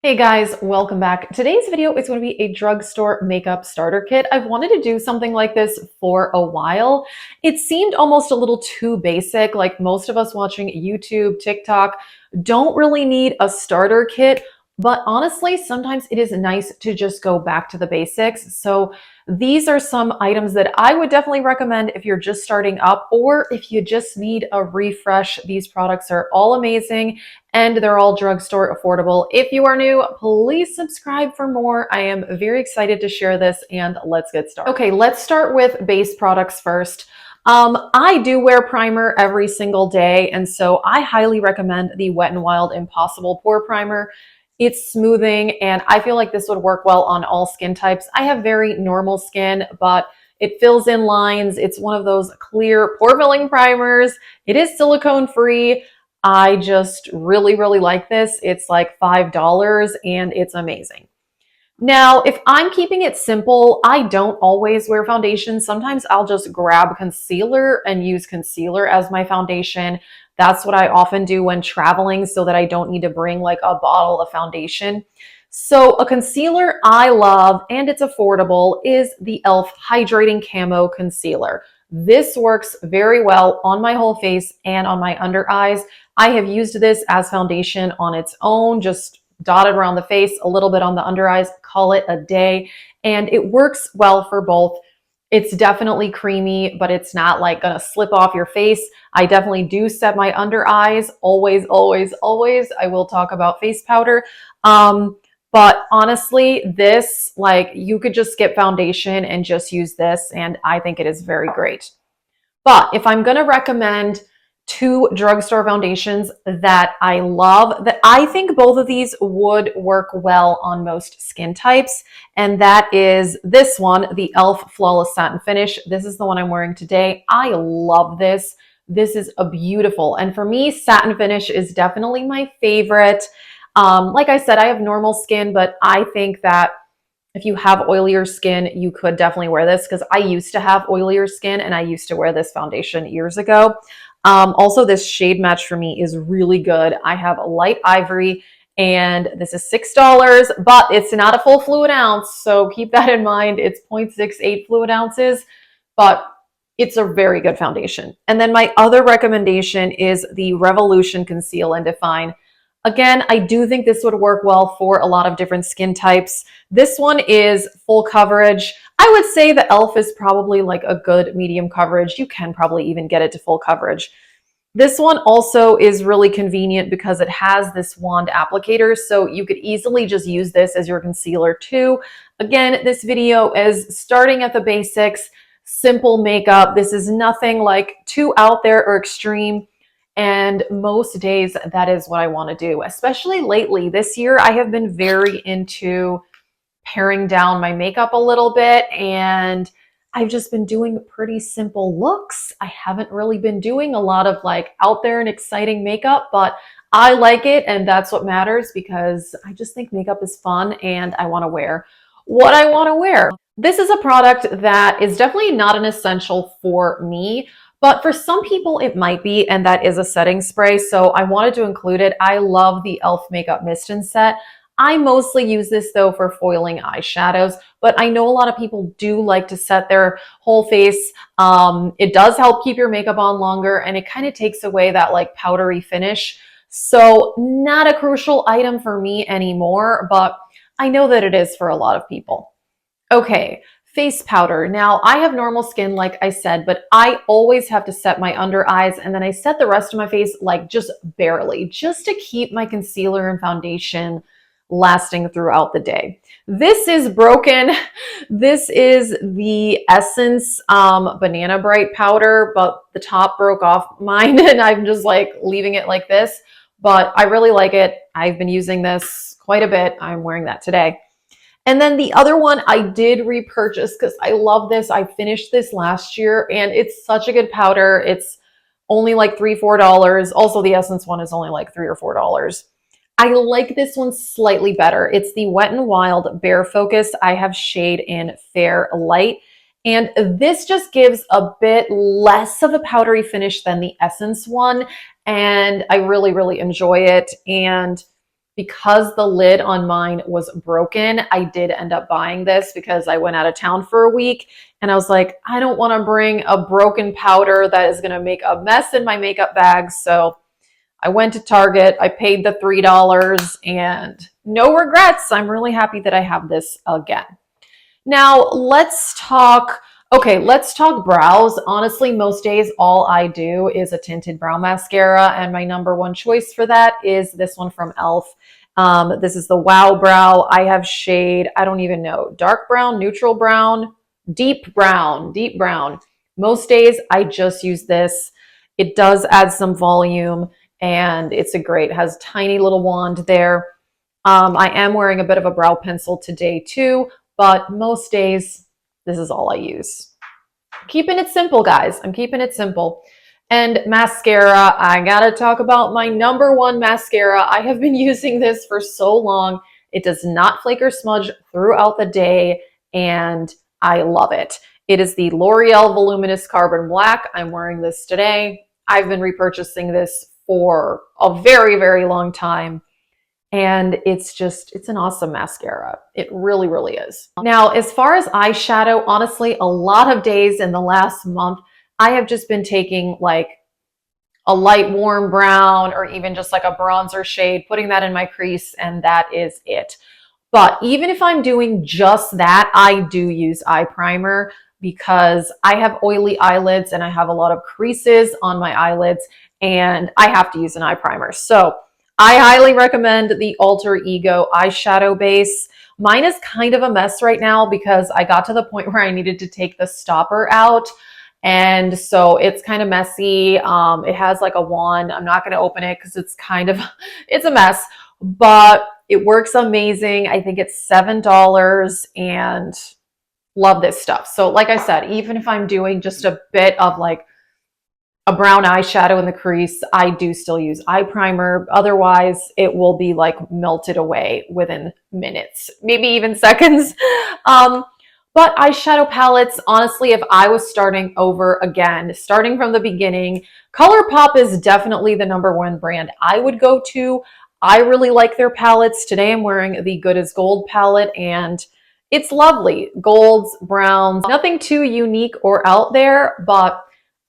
Hey guys, welcome back. Today's video is going to be a drugstore makeup starter kit. I've wanted to do something like this for a while. It seemed almost a little too basic, like most of us watching YouTube, TikTok don't really need a starter kit, but honestly, sometimes it is nice to just go back to the basics. So these are some items that I would definitely recommend if you're just starting up or if you just need a refresh. These products are all amazing and they're all drugstore affordable. If you are new, please subscribe for more. I am very excited to share this and let's get started. Okay, let's start with base products first. I do wear primer every single day, and so I highly recommend the Wet n Wild Impossible Pore Primer. It's smoothing, and I feel like this would work well on all skin types. I have very normal skin, but it fills in lines. It's one of those clear pore-filling primers. It is silicone-free. I just really like this. It's like $5 and it's amazing. Now, if I'm keeping it simple, I don't always wear foundation. Sometimes I'll just grab concealer and use concealer as my foundation. That's what I often do when traveling so that I don't need to bring like a bottle of foundation. So a concealer I love and it's affordable is the e.l.f. Hydrating Camo Concealer. This works very well on my whole face and on my under eyes. I have used this as foundation on its own, just dotted around the face, a little bit on the under eyes, call it a day. And it works well for both. It's definitely creamy, but it's not like gonna slip off your face. I definitely do set my under eyes, always. I will talk about face powder. But honestly, this, like, you could just skip foundation and just use this, and I think it is very great. But if I'm gonna recommend two drugstore foundations that I love, that I think both of these would work well on most skin types, and that is this one, the e.l.f. Flawless Satin Finish. This is the one I'm wearing today. I love this. This is a beautiful, and for me, satin finish is definitely my favorite. Like I said, I have normal skin, but I think that if you have oilier skin, you could definitely wear this because I used to have oilier skin and I used to wear this foundation years ago. Also, this shade match for me is really good. I have a light ivory and this is $6, but it's not a full fluid ounce. So keep that in mind. It's 0.68 fluid ounces, but it's a very good foundation. And then my other recommendation is the Revolution Conceal and Define. Again, I do think this would work well for a lot of different skin types. This one is full coverage. I would say the e.l.f. is probably like a good medium coverage. You can probably even get it to full coverage. This one also is really convenient because it has this wand applicator, so you could easily just use this as your concealer too. Again, this video is starting at the basics, simple makeup. This is nothing like too out there or extreme. And most days, that is what I want to do, especially lately. This year, I have been very into paring down my makeup a little bit, and I've just been doing pretty simple looks. I haven't really been doing a lot of like out there and exciting makeup, but I like it, and that's what matters because I just think makeup is fun and I want to wear what I want to wear. This is a product that is definitely not an essential for me, but for some people it might be, and that is a setting spray. So I wanted to include it. I love the e.l.f. Makeup Mist and Set. I mostly use this though for foiling eyeshadows, but I know a lot of people do like to set their whole face. It does help keep your makeup on longer, and it kind of takes away that like powdery finish. So not a crucial item for me anymore, but I know that it is for a lot of people. Okay. Face powder. Now, I have normal skin, like I said, but I always have to set my under eyes, and then I set the rest of my face like just barely, just to keep my concealer and foundation lasting throughout the day. This is broken. This is the Essence Banana Bright powder, but the top broke off mine, and I'm just like leaving it like this, but I really like it. I've been using this quite a bit. I'm wearing that today. And then the other one I did repurchase because I love this. I finished this last year and it's such a good powder. It's only like $3, $4. Also, the Essence one is only like $3 or $4. I like this one slightly better. It's the Wet n Wild Bare Focus. I have shade in Fair Light. And this just gives a bit less of a powdery finish than the Essence one. And I really enjoy it. And because the lid on mine was broken, I did end up buying this because I went out of town for a week and I was like, I don't want to bring a broken powder that is going to make a mess in my makeup bag. So I went to Target, I paid the $3 and no regrets. I'm really happy that I have this again. Now let's talk brows. Honestly, most days all I do is a tinted brow mascara, and my number one choice for that is this one from e.l.f. This is the Wow Brow. I have shade, I don't even know, dark brown, neutral brown, deep brown, deep brown. Most days I just use this. It does add some volume and it's it has a tiny little wand there. I am wearing a bit of a brow pencil today too, but most days this is all I use. Keeping it simple, guys. I'm keeping it simple. And mascara, I gotta talk about my number one mascara. I have been using this for so long. It does not flake or smudge throughout the day, and I love it. It is the L'Oreal Voluminous Carbon Black. I'm wearing this today. I've been repurchasing this for a very, very long time. And it's an awesome mascara. It really, really is. Now, as far as eyeshadow, honestly, a lot of days in the last month, I have just been taking like a light warm brown or even just like a bronzer shade, putting that in my crease, and that is it. But even if I'm doing just that, I do use eye primer because I have oily eyelids and I have a lot of creases on my eyelids and I have to use an eye primer. So I highly recommend the Alter Ego eyeshadow base. Mine is kind of a mess right now because I got to the point where I needed to take the stopper out. And so it's kind of messy. It has like a wand. I'm not going to open it because it's a mess, but it works amazing. I think it's $7 and love this stuff. So like I said, even if I'm doing just a bit of like a brown eyeshadow in the crease, I do still use eye primer. Otherwise, it will be like melted away within minutes, maybe even seconds. But eyeshadow palettes, honestly, if I was starting over again, starting from the beginning, Colourpop is definitely the number one brand I would go to. I really like their palettes. Today I'm wearing the Good as Gold palette and it's lovely. Golds, browns, nothing too unique or out there, but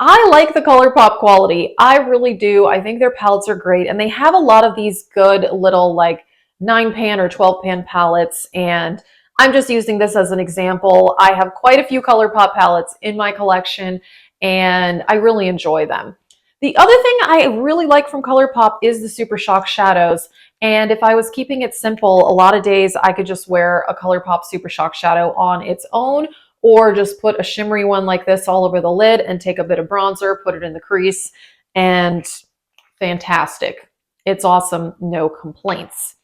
I like the Colourpop quality. I really do. I think their palettes are great. And they have a lot of these good little like 9-pan or 12-pan palettes. And I'm just using this as an example. I have quite a few Colourpop palettes in my collection and I really enjoy them. The other thing I really like from Colourpop is the Super Shock shadows. And if I was keeping it simple, a lot of days I could just wear a Colourpop Super Shock shadow on its own, or just put a shimmery one like this all over the lid and take a bit of bronzer, put it in the crease, and fantastic. It's awesome, no complaints.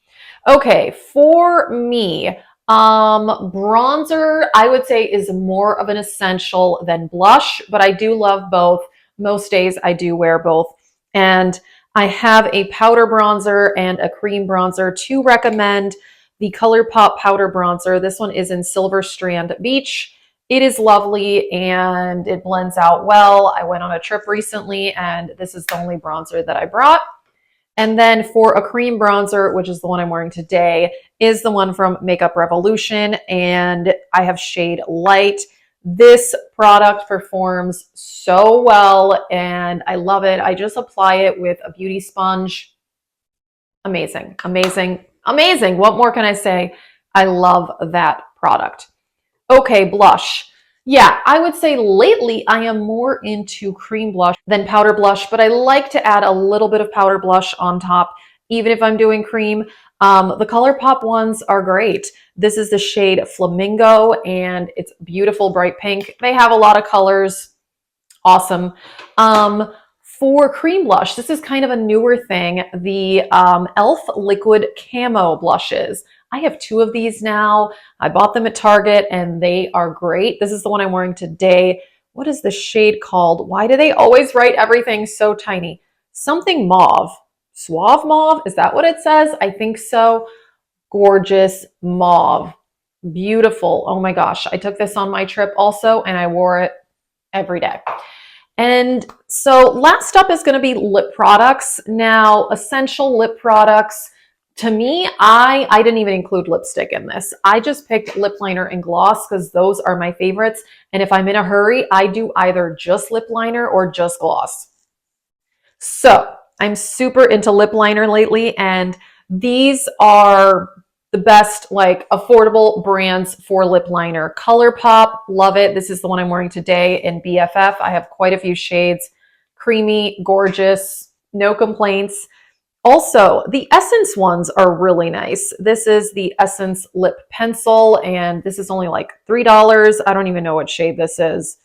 Okay, for me, bronzer, I would say is more of an essential than blush, but I do love both. Most days I do wear both. And I have a powder bronzer and a cream bronzer to recommend. The Colourpop powder bronzer, this one is in Silver Strand Beach. It is lovely and it blends out well. I went on a trip recently and this is the only bronzer that I brought. And then for a cream bronzer, which is the one I'm wearing today, is the one from Makeup Revolution, and I have shade Light. This product performs so well and I love it. I just apply it with a beauty sponge. Amazing, amazing, amazing. What more can I say? I love that product. Okay, blush. Yeah, I would say lately I am more into cream blush than powder blush, but I like to add a little bit of powder blush on top, even if I'm doing cream. The Colourpop ones are great. This is the shade Flamingo, and it's beautiful bright pink. They have a lot of colors. Awesome. For cream blush, this is kind of a newer thing. The e.l.f. Liquid Camo blushes. I have 2 of these now. I bought them at Target and they are great. This is the one I'm wearing today. What is the shade called? Why do they always write everything so tiny? Something mauve. Suave mauve? Is that what it says? I think so. Gorgeous mauve. Beautiful. Oh my gosh. I took this on my trip also and I wore it every day. And so last up is going to be lip products. Now, essential lip products. To me, I didn't even include lipstick in this. I just picked lip liner and gloss because those are my favorites. And if I'm in a hurry, I do either just lip liner or just gloss. So I'm super into lip liner lately, and these are the best, like, affordable brands for lip liner. Colourpop, love it. This is the one I'm wearing today in BFF. I have quite a few shades. Creamy, gorgeous, no complaints. Also, the Essence ones are really nice. This is the Essence Lip Pencil, and this is only like $3. I don't even know what shade this is.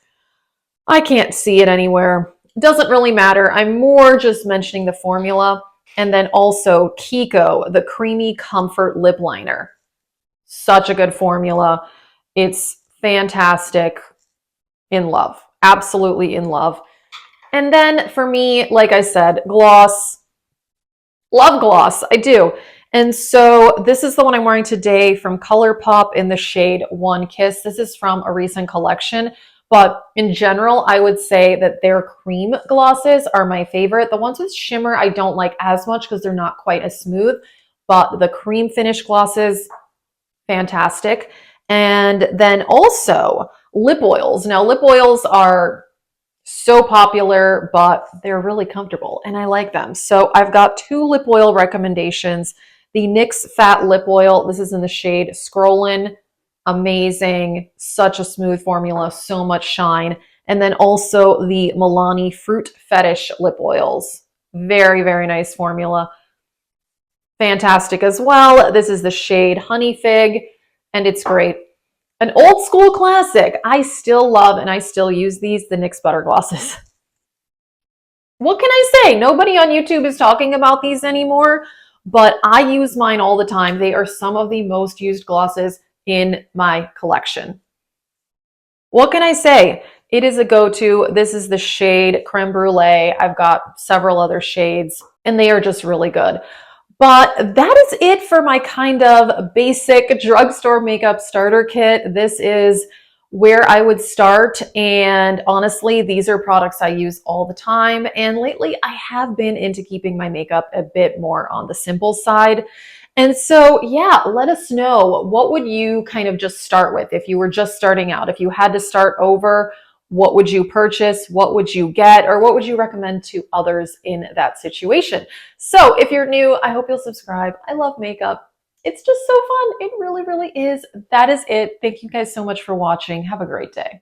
I can't see it anywhere. Doesn't really matter. I'm more just mentioning the formula. And then also Kiko, the Creamy Comfort Lip Liner. Such a good formula. It's fantastic. In love. Absolutely in love. And then for me, like I said, gloss. Love gloss. I do. And so this is the one I'm wearing today from Colourpop in the shade One Kiss. This is from a recent collection. But in general, I would say that their cream glosses are my favorite. The ones with shimmer I don't like as much because they're not quite as smooth. But the cream finish glosses, fantastic. And then also lip oils. Now, lip oils are so popular, but they're really comfortable and I like them. So I've got two lip oil recommendations. The NYX Fat Lip Oil. This is in the shade Scrollin'. Amazing. Such a smooth formula. So much shine. And then also the Milani Fruit Fetish Lip Oils. Very, very nice formula. Fantastic as well. This is the shade Honey Fig, and it's great. An old school classic. I still love and I still use these, the NYX Butter Glosses. What can I say? Nobody on YouTube is talking about these anymore, but I use mine all the time. They are some of the most used glosses in my collection. What can I say? It is a go-to. This is the shade Creme Brulee. I've got several other shades, and they are just really good. But that is it for my kind of basic drugstore makeup starter kit. This is where I would start. And honestly, these are products I use all the time. And lately, I have been into keeping my makeup a bit more on the simple side. And so, yeah, let us know, what would you kind of just start with if you were just starting out? If you had to start over, what would you purchase? What would you get? Or what would you recommend to others in that situation? So if you're new, I hope you'll subscribe. I love makeup. It's just so fun. It really, really is. That is it. Thank you guys so much for watching. Have a great day.